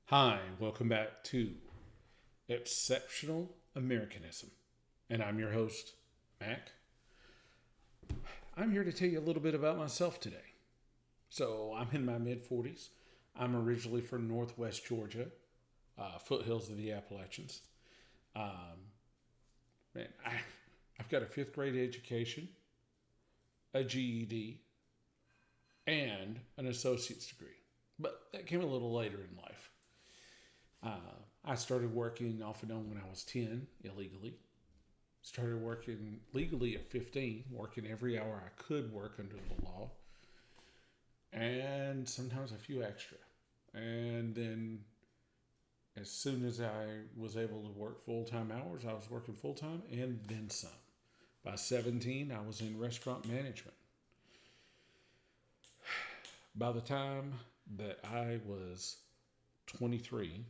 Hi, welcome back to Exceptional Americanism. And I'm your host, Mac. I'm here to tell you a little bit about myself today. So, I'm in my mid 40s. I'm originally from Northwest Georgia, foothills of the Appalachians. Um, I've got a fifth grade education, a GED, and an associate's degree. But that came a little later in life. I started working off and on when I was 10 illegally. Started working legally at 15, working every hour I could work under the law, and sometimes a few extra. And then, as soon as I was able to work full time hours, I was working full time and then some. By 17, I was in restaurant management. By the time that I was 23,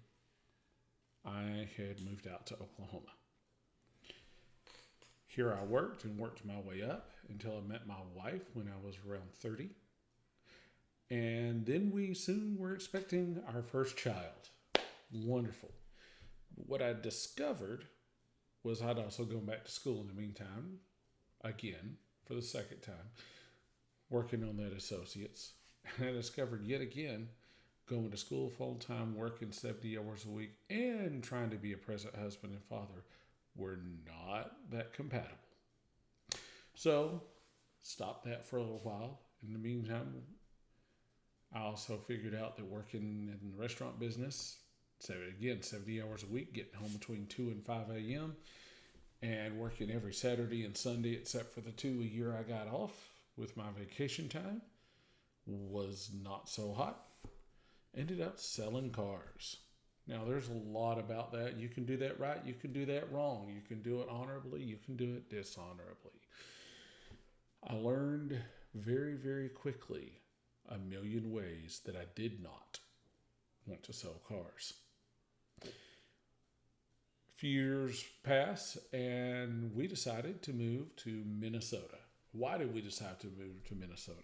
I had moved out to Oklahoma. Here I worked and worked my way up until I met my wife when I was around 30. And then we soon were expecting our first child. Wonderful. What I discovered was I'd also gone back to school in the meantime, again, for the second time, working on that associates. And I discovered yet again going to school full time, working 70 hours a week, and trying to be a present husband and father were not that compatible. So, stopped that for a little while. In the meantime, I also figured out that working in the restaurant business, so again, 70 hours a week, getting home between 2 and 5 a.m., and working every Saturday and Sunday except for the 2 a year I got off with my vacation time was not so hot. Ended up selling cars. Now, there's a lot about that. You can do that right, you can do that wrong. You can do it honorably, you can do it dishonorably. I learned very, very quickly a million ways that I did not want to sell cars. A few years pass, and we decided to move to Minnesota. Why did we decide to move to Minnesota?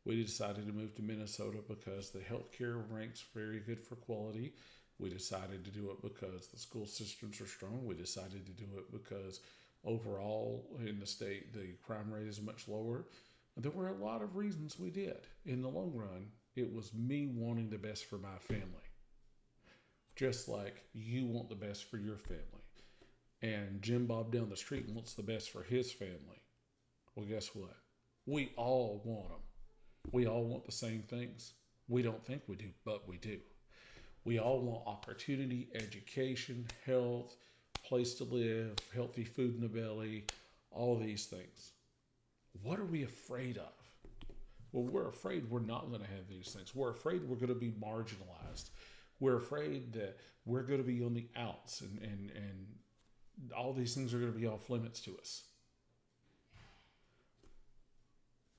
We decided to move to Minnesota because the healthcare ranks very good for quality. We decided to do it because the school systems are strong. We decided to do it because overall in the state the crime rate is much lower. There were a lot of reasons we did. In the long run, it was me wanting the best for my family, just like you want the best for your family. And Jim Bob down the street wants the best for his family. Well, guess what? We all want them. We all want the same things. We don't think we do, but we do. We all want opportunity, education, health, place to live, healthy food in the belly, all these things. What are we afraid of? Well, we're afraid we're not going to have these things. We're afraid we're going to be marginalized. We're afraid that we're going to be on the outs and all these things are going to be off limits to us.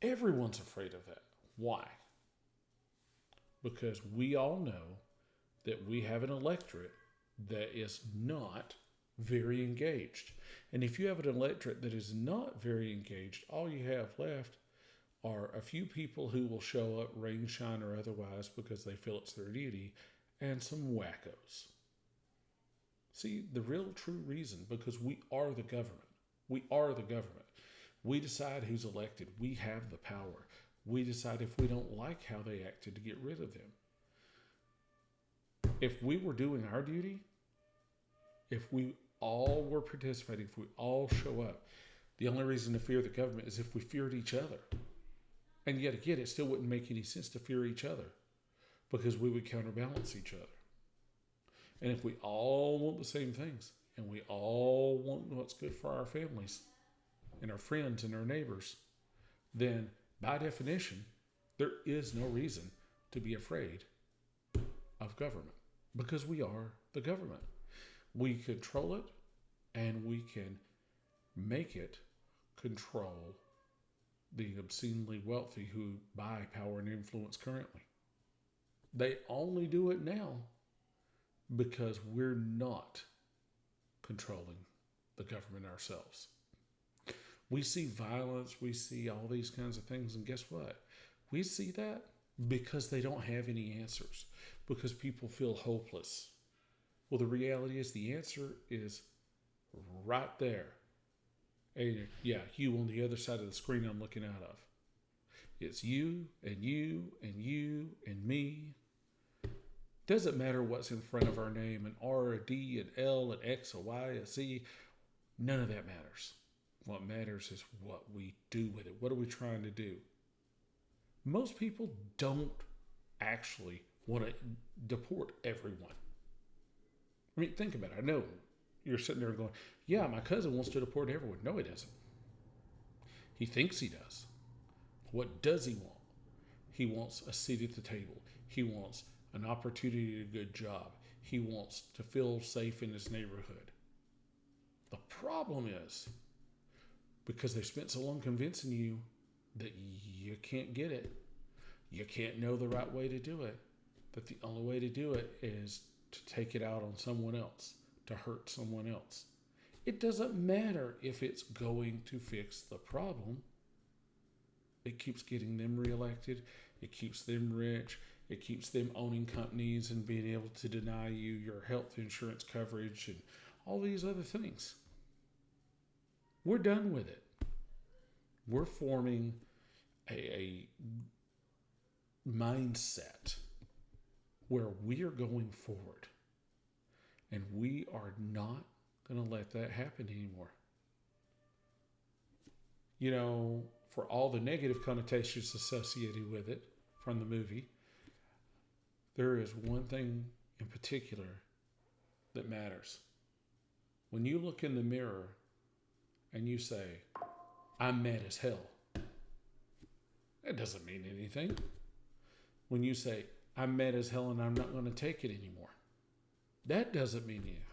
Everyone's afraid of that. Why? Because we all know that we have an electorate that is not very engaged. And if you have an electorate that is not very engaged, all you have left are a few people who will show up, rain, shine, or otherwise, because they feel it's their duty, and some wackos. See, the real true reason, because we are the government. We are the government. We decide who's elected. We have the power. We decide if we don't like how they acted to get rid of them. If we were doing our duty, if we all were participating, if we all show up, the only reason to fear the government is if we feared each other. And yet again, it still wouldn't make any sense to fear each other because we would counterbalance each other. And if we all want the same things and we all want what's good for our families and our friends and our neighbors, then by definition, there is no reason to be afraid of government because we are the government. We control it and we can make it control the obscenely wealthy who buy power and influence currently. They only do it now because we're not controlling the government ourselves. We see violence, we see all these kinds of things, and guess what? We see that because they don't have any answers, because people feel hopeless. Well, the reality is the answer is right there. And yeah, you on the other side of the screen I'm looking out of. It's you and you and you and me. Doesn't matter what's in front of our name, an R, a D, an L, an X, a Y, a Z. None of that matters. What matters is what we do with it. What are we trying to do? Most people don't actually want to deport everyone. I mean, think about it. I know you're sitting there going, yeah, my cousin wants to deport everyone. No, he doesn't. He thinks he does. What does he want? He wants a seat at the table. He wants an opportunity to get a good job. He wants to feel safe in his neighborhood. The problem is, because they spent so long convincing you that you can't get it, you can't know the right way to do it, that the only way to do it is to take it out on someone else, to hurt someone else. It doesn't matter if it's going to fix the problem. It keeps getting them reelected. It keeps them rich. It keeps them owning companies and being able to deny you your health insurance coverage and all these other things. We're done with it. We're forming a mindset where we are going forward, and we are not going to let that happen anymore. You know, for all the negative connotations associated with it from the movie, there is one thing in particular that matters. When you look in the mirror and you say, I'm mad as hell, that doesn't mean anything. When you say, I'm mad as hell and I'm not going to take it anymore, that doesn't mean anything.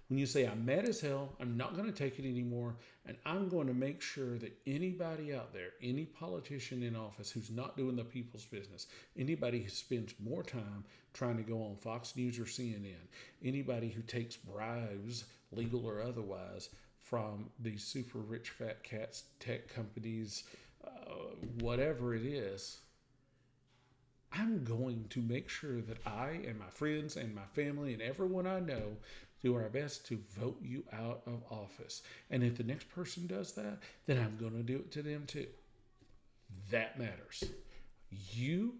When you say, I'm mad as hell, I'm not going to take it anymore, and I'm going to make sure that anybody out there, any politician in office who's not doing the people's business, anybody who spends more time trying to go on Fox News or CNN, anybody who takes bribes, legal or otherwise, from these super rich fat cats, tech companies, whatever it is, I'm going to make sure that I and my friends and my family and everyone I know do our best to vote you out of office. And if the next person does that, then I'm going to do it to them too. That matters. You,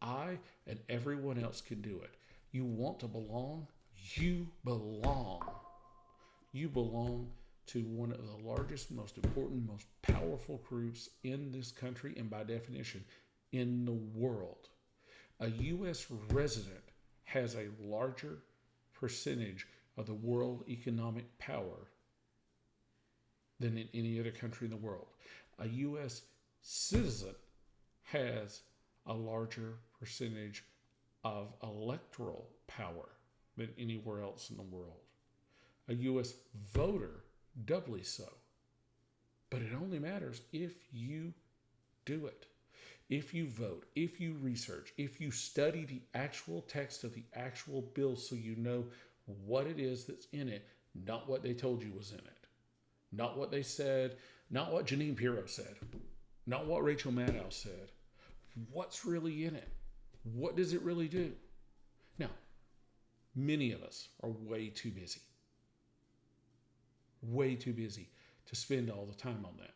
I, and everyone else can do it. You want to belong? You belong. You belong to one of the largest, most important, most powerful groups in this country, and by definition, in the world. A U.S. resident has a larger percentage of the world economic power than in any other country in the world. A U.S. citizen has a larger percentage of electoral power than anywhere else in the world. A U.S. voter, doubly so. But it only matters if you do it. If you vote, if you research, if you study the actual text of the actual bill so you know what it is that's in it, not what they told you was in it. Not what they said, not what Janine Pirro said, not what Rachel Maddow said. What's really in it? What does it really do? Now, many of us are way too busy to spend all the time on that.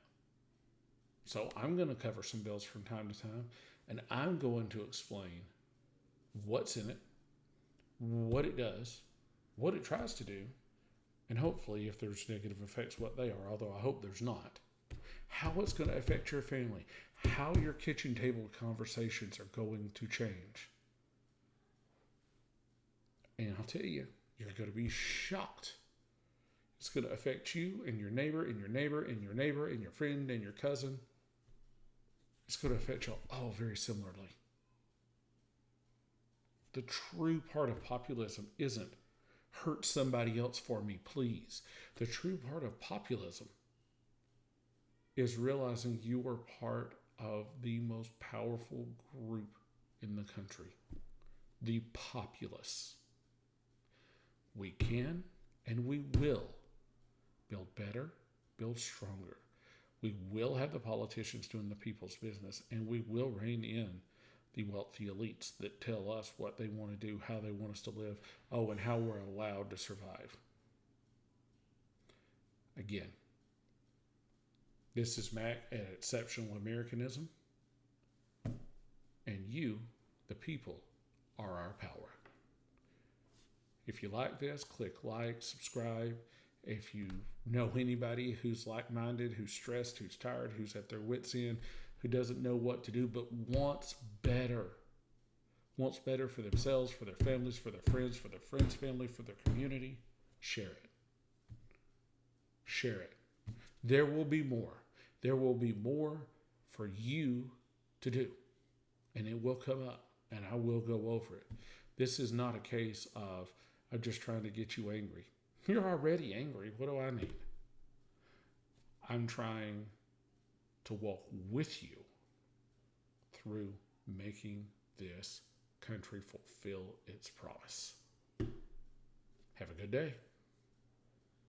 So I'm going to cover some bills from time to time, and I'm going to explain what's in it, what it does, what it tries to do, and hopefully, if there's negative effects, what they are, although I hope there's not, how it's going to affect your family, how your kitchen table conversations are going to change. And I'll tell you, you're going to be shocked. It's going to affect you and your neighbor and your neighbor and your neighbor and your friend and your cousin. It's going to affect you all very similarly. The true part of populism isn't hurt somebody else for me, please. The true part of populism is realizing you are part of the most powerful group in the country, the populace. We can and we will build better, build stronger. We will have the politicians doing the people's business, and we will rein in the wealthy elites that tell us what they want to do, how they want us to live, oh, and how we're allowed to survive. Again, this is Mac at Exceptional Americanism, and you, the people, are our power. If you like this, click like, subscribe. If you know anybody who's like-minded, who's stressed, who's tired, who's at their wits' end, who doesn't know what to do, but wants better for themselves, for their families, for their friends' family, for their community, share it. Share it. There will be more. There will be more for you to do, and it will come up, and I will go over it. This is not a case of I'm just trying to get you angry. You're already angry. What do I need? I'm trying to walk with you through making this country fulfill its promise. Have a good day.